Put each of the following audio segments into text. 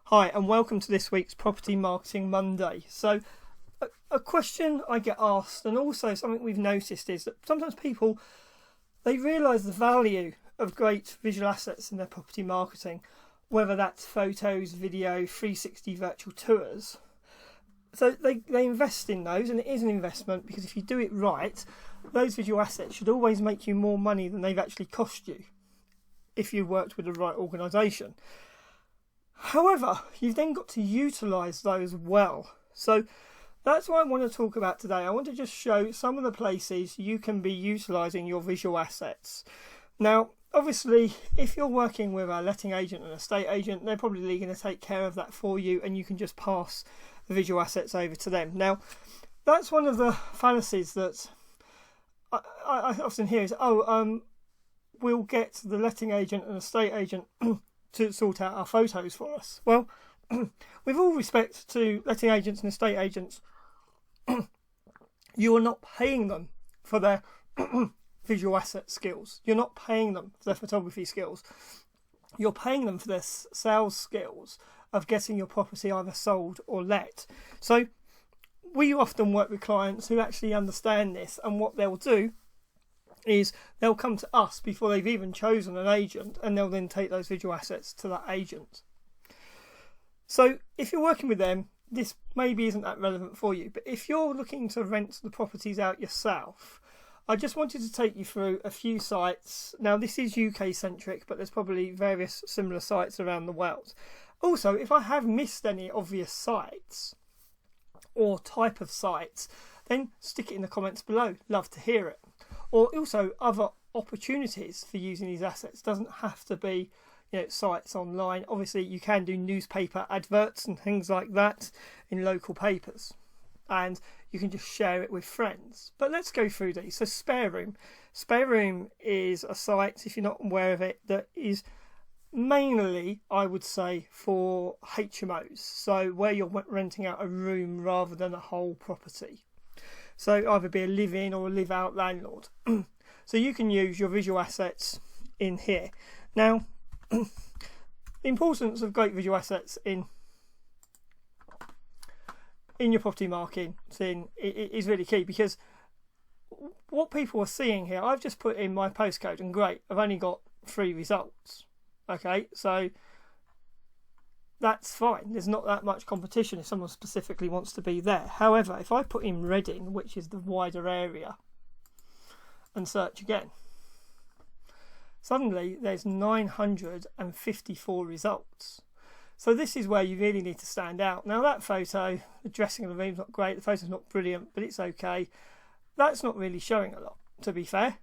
Hi and welcome to this week's Property Marketing Monday. So a question I get asked, and also something we've noticed, is that sometimes people, they realise the value of great visual assets in their property marketing, whether that's photos, video, 360 virtual tours. So they invest in those, and it is an investment because if you do it right, those visual assets should always make you more money than they've actually cost you if you worked with the right organisation. However, you've then got to utilise those well. So that's what I want to talk about today. I want to just show some of the places you can be utilising your visual assets. Now, obviously, if you're working with a letting agent and an estate agent, they're probably going to take care of that for you, and you can just pass the visual assets over to them. Now, that's one of the fallacies that I often hear is, we'll get the letting agent and estate agent to sort out our photos for us. Well, with all respect to letting agents and estate agents, you are not paying them for their visual asset skills. You're not paying them for their photography skills. You're paying them for their sales skills of getting your property either sold or let. So we often work with clients who actually understand this, and what they'll do is they'll come to us before they've even chosen an agent, and they'll then take those visual assets to that agent. So if you're working with them, this maybe isn't that relevant for you, but if you're looking to rent the properties out yourself, I just wanted to take you through a few sites. Now, this is UK centric, but there's probably various similar sites around the world. Also, if I have missed any obvious sites or type of sites, then stick it in the comments below. Love to hear it. Or also other opportunities for using these assets. Doesn't have to be, sites online. Obviously, you can do newspaper adverts and things like that in local papers, and you can just share it with friends. But let's go through these. So Spare Room. Spare Room is a site, if you're not aware of it, that is mainly, I would say, for HMOs. So where you're renting out a room rather than a whole property. So either be a live-in or a live-out landlord. So you can use your visual assets in here. Now, the importance of great visual assets in your property marketing is really key, because what people are seeing here, I've just put in my postcode and great, I've only got 3 results. Okay, so that's fine. There's not that much competition if someone specifically wants to be there. However, if I put in Reading, which is the wider area, and search again, suddenly there's 954 results. So this is where you really need to stand out. Now, that photo, the dressing of the room's not great, the photo's not brilliant, but it's okay. That's not really showing a lot, to be fair.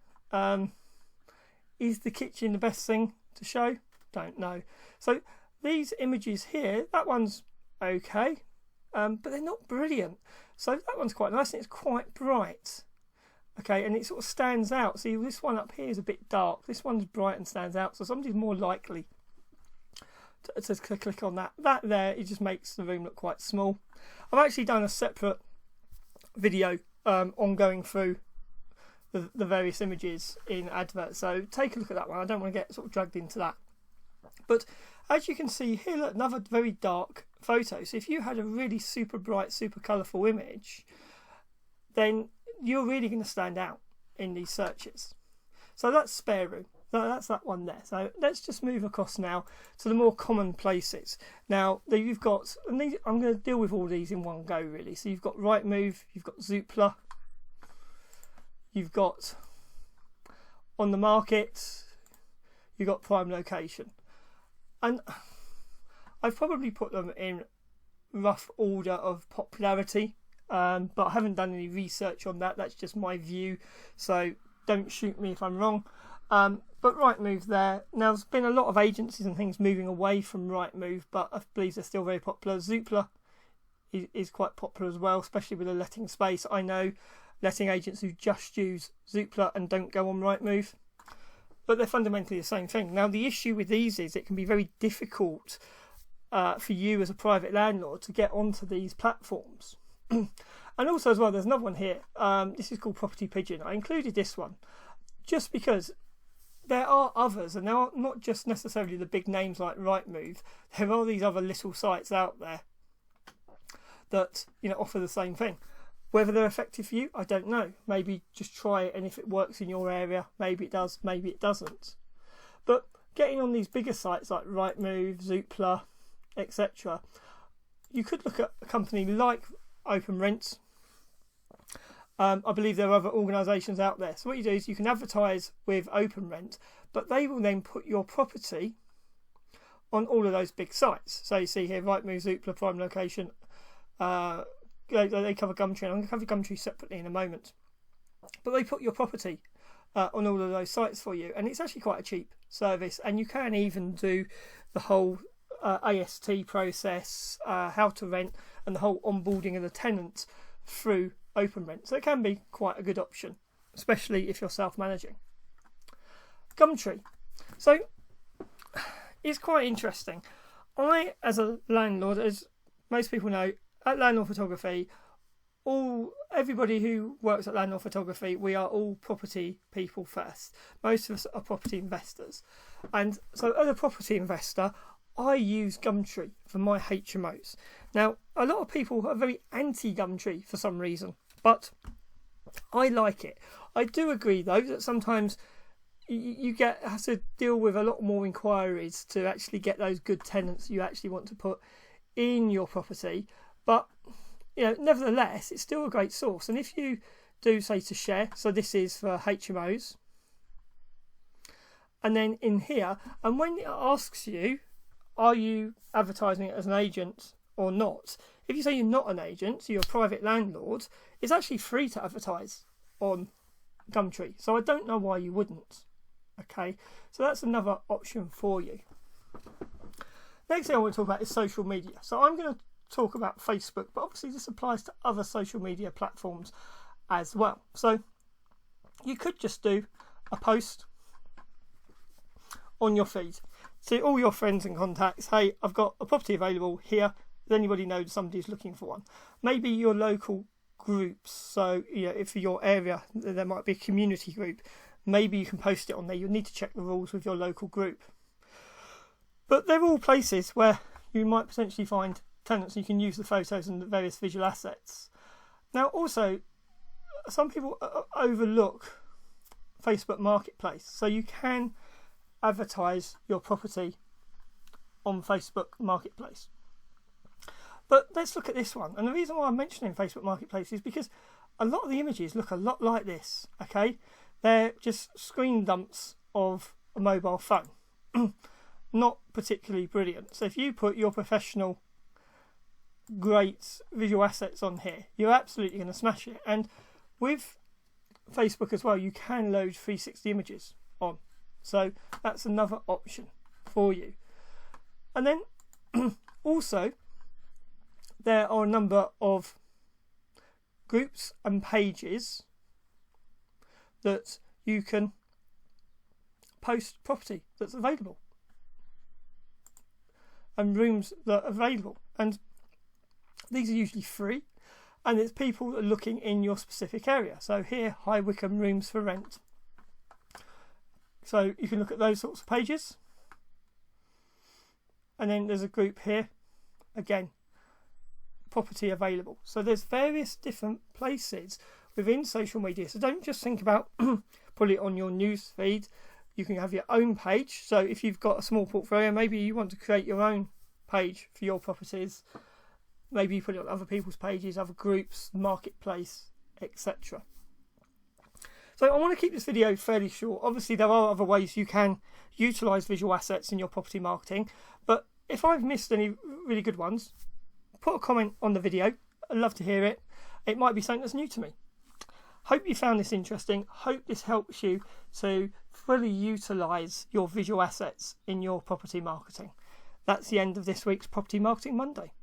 Is the kitchen the best thing to show? Don't know. So these images here, that one's okay, but they're not brilliant. So that one's quite nice, and it's quite bright. Okay, and it sort of stands out. See, this one up here is a bit dark. This one's bright and stands out, so somebody's more likely to click on that. That there, it just makes the room look quite small. I've actually done a separate video on going through the various images in adverts, so take a look at that one. I don't want to get sort of dragged into that. But as you can see here, look, another very dark photo. So if you had a really super bright, super colourful image, then you're really going to stand out in these searches. So that's Spare Room. That's that one there. So let's just move across now to the more common places. Now, you've got, and these, I'm going to deal with all these in one go, really. So you've got Rightmove, you've got Zoopla, you've got On the Market, you've got Prime Location. And I've probably put them in rough order of popularity, but I haven't done any research on that. That's just my view, so don't shoot me if I'm wrong. But Rightmove there. Now, there's been a lot of agencies and things moving away from Rightmove, but I believe they're still very popular. Zoopla is quite popular as well, especially with the letting space. I know letting agents who just use Zoopla and don't go on Rightmove, but they're fundamentally the same thing. Now, the issue with these is it can be very difficult for you as a private landlord to get onto these platforms. And also as well, there's another one here. This is called Property Pigeon. I included this one just because there are others, and there are not just necessarily the big names like Rightmove. There are these other little sites out there that, you know, offer the same thing. Whether they're effective for you, I don't know. Maybe just try it, and if it works in your area, maybe it does, maybe it doesn't. But getting on these bigger sites like Rightmove, Zoopla, etc., you could look at a company like OpenRent. I believe there are other organisations out there. So what you do is you can advertise with OpenRent, but they will then put your property on all of those big sites. So you see here, Rightmove, Zoopla, Prime Location. They cover Gumtree, and I'm going to cover Gumtree separately in a moment. But they put your property on all of those sites for you, and it's actually quite a cheap service. And you can even do the whole AST process, how to rent, and the whole onboarding of the tenant through OpenRent. So it can be quite a good option, especially if you're self-managing. Gumtree. So it's quite interesting. I, as a landlord, as most people know, at Landlord Photography, everybody who works at Landlord Photography, we are all property people first. Most of us are property investors. And so as a property investor, I use Gumtree for my HMOs. Have a lot of people are very anti-Gumtree for some reason, but I like it. I do agree, though, that sometimes you have to deal with a lot more inquiries to actually get those good tenants you actually want to put in your property. But, you know, nevertheless, it's still a great source. And if you do, say, to share, so this is for HMOs, and then in here, and when it asks you, are you advertising it as an agent or not? If you say you're not an agent, so you're a private landlord, it's actually free to advertise on Gumtree. So I don't know why you wouldn't. Okay, so that's another option for you. Next thing I want to talk about is social media. So I'm going to talk about Facebook, but obviously this applies to other social media platforms as well. So you could just do a post on your feed to all your friends and contacts. Hey, I've got a property available here. Does anybody know somebody's looking for one? Maybe your local groups. So, you know, if for your area there might be a community group, maybe you can post it on there. You'll need to check the rules with your local group. But they're all places where you might potentially find tenants, and you can use the photos and the various visual assets. Now, also, some people overlook Facebook Marketplace, so you can advertise your property on Facebook Marketplace. But let's look at this one, and the reason why I'm mentioning Facebook Marketplace is because a lot of the images look a lot like this. Okay, they're just screen dumps of a mobile phone. Not particularly brilliant. So if you put your professional great visual assets on here, you're absolutely going to smash it. And with Facebook as well, you can load 360 images on, so that's another option for you. And then also there are a number of groups and pages that you can post property that's available and rooms that are available, and these are usually free, and it's people that are looking in your specific area. So here, High Wycombe rooms for rent. So you can look at those sorts of pages. And then there's a group here, again, property available. So there's various different places within social media. So don't just think about put it on your news feed. You can have your own page. So if you've got a small portfolio, maybe you want to create your own page for your properties. Maybe you put it on other people's pages, other groups, marketplace, etc. So I want to keep this video fairly short. Obviously, there are other ways you can utilise visual assets in your property marketing. But if I've missed any really good ones, put a comment on the video. I'd love to hear it. It might be something that's new to me. Hope you found this interesting. Hope this helps you to fully utilise your visual assets in your property marketing. That's the end of this week's Property Marketing Monday.